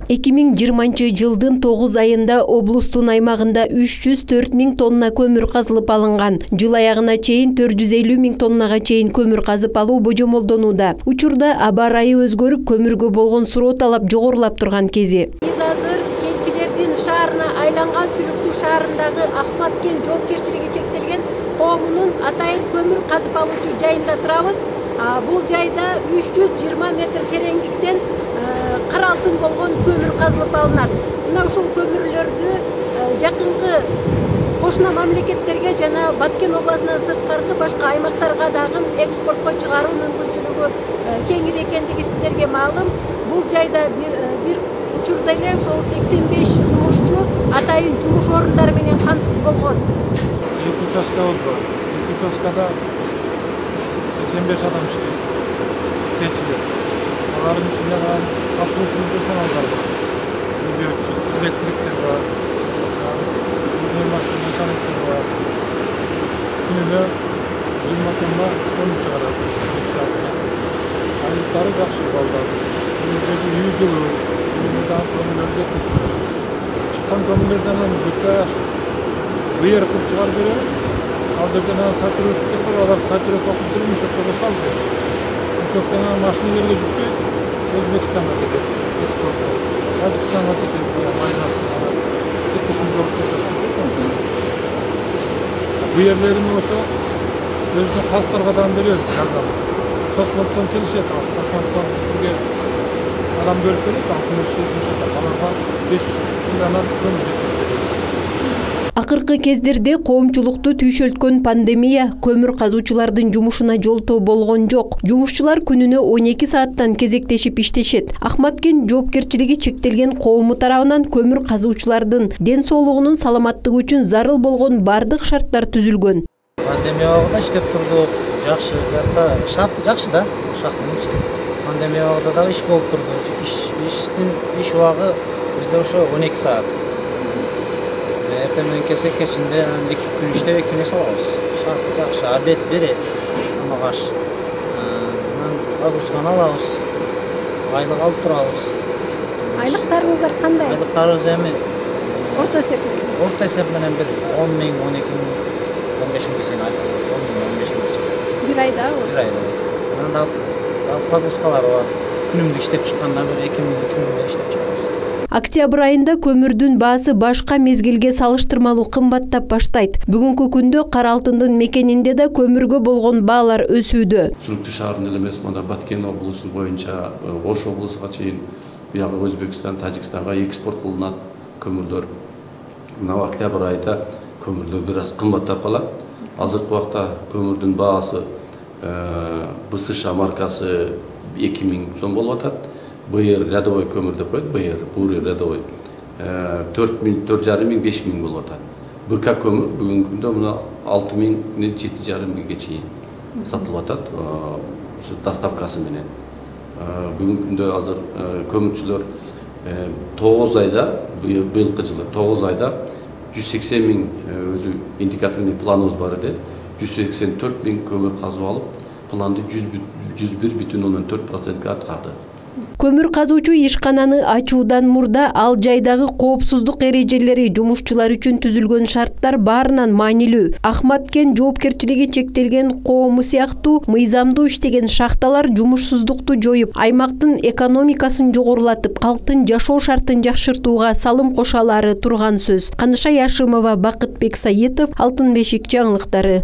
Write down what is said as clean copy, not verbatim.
2020-жылдын 9 айында облустун аймагында 304 000 тонна көмүр казылып алынган. Жыл аягына чейин 450 000 тоннага чейин көмүр казып алуу божомолдонууда. Учурда аба ырайы өзгөрүп, көмүргө болгон суроо талап жогорулап турган кези. Биз азыр кенчилердин шаарына айланган Сүлүктүү шаарындагы Ахматкен жоопкерчилиги чектелген коомунун атайын көмүр казып алуучу жайында турабыз. Бул жайда 320 метр тереңдиктен кара алтын болгон көмүр казылып алынат. Мына ушул көмүрлөрдү жакынкы кошуна мамлекеттерге жана Баткен областынан сырткаркы башка аймактарга дагы экспортко чыгаруу мүмкүнчүлүгү кеңири экендиги сиздерге маалым. Бул жайда бир учурда эле ошол 85 жумушчу атайын жумуш орундары менен камсыз болгон. Эки участкабыз бар. Эки участкада 85 адам иштейт. Кенчилер. Алардын ичинде обслуживание персоналдар бар. Электриктер бар. Начальниктер бар. Күнүнө 20 тонна көмүр чыгарат 2 саатта. Айлыктары жакшы балдар. Үй жылуу, үйдөн көмүрлөр жеткизип берет. Чыккан көмүрлөрдөн бүткө быйыр кылып чыгарып беребиз. Ал жерден сатырыштыр бар, алар сатырып окуп мешокторго салып беришет. Мешоктон машиналарга жүктөйт, Өзбекстанга кетет, экспортко. Тажикстанга кетет, майнасы. Тепесин жолдоштуруп. Быйырлерин болсо өзүнүн калктарга да беребиз жардам. Сосмоттон келишет, Сосмоттон бизге адам бөлүп берет, 60-70 адам. Аларга 500 килонан көмүр жеткизип берет. Акыркы кездерде коомчулукту түйшөлткөн пандемия көмүр казуучулардын жумушуна жолтоо болгон жок. Жумушчулар күнүнө 12 сааттан кезектешип иштешет. Ахматкен жоопкерчилиги чектелген коому тарабынан көмүр казуучулардын ден соолугунун саламаттыгы үчүн зарыл болгон бардык шарттар түзүлгөн. Пандемия убагында иштеп турдук. Жакшы, шарты жакшы да, ушактын. Пандемия убагында дагы иш болуп турду. Иш убагы бизде ошо 12 саат. Эртең келсе кечинде 2 күн иштеп 2 күн эс алабыз. Шарты жакшы, обед берет, тамак аш. Анан нагрузканы алабыз. Айлык алып турабыз. Айлыктарыңыздар кандай? Айлыктарыбыз эми Орто эсеп. Орто эсеп менен 10 000, 12 000, 15 000 чейин айлык. 10 000, 15 000 чейин. Bir ayda? Bir ayda. Анан да погрузкалар бар. Күнүмдү иштеп чыкканда 2 000, 3 000 иштеп чыгабыз. Октябрь айында көмүрдүн баасы башка мезгилге салыштырмалуу кымбаттап баштайт. Бүгүнкү күндө кара алтындын мекенинде да көмүргө болгон баалар өсүүдө. Сүлүктүү шаарында эле эмес, мына Баткен облусу боюнча Ош облусуна чейин бuyog'i Өзбекстан, Тажикстанга экспорт кылынат көмүрлөр. Мына октябрь айында көмүрлөр бир аз кымбаттап калат. Азыркы убакта көмүрдүн баасы БСШ маркасы 2000 сом болуп атат. Быйыр рядовой көмүр деп коет, быйыр, бурый рядовой 4,5 000, 5 000 болуп атат. БК көмүр бүгүнкү күндө мына 6 000, 7,5 000 чейин сатылып атат, ушу доставкасы менен. Бүгүнкү күндө азыр көмүрчүлөр 9 айда, быйылкы жылы 9 айда 180 000 өзү индикаторный планыбыз бар эди. 184 000 көмүр казып алып, планды 101,4%га аткарды. Көмүр казуучу ишкананы ачуудан мурда ал жайдагы коопсуздук эрежелери, жумушчулар үчүн түзүлгөн шарттар баарынан маанилүү. Ахматкен жоопкерчилиги чектелген коому сыяктуу мыйзамдуу иштеген шахталар жумушсуздукту жоюп, аймактын экономикасын жогорулатып, калктын жашоо шартын жакшыртууга салым кошалары турган сөз. Каныша Яшымова, Бакытбек Саитов, Алтын бешик жаңылыктары.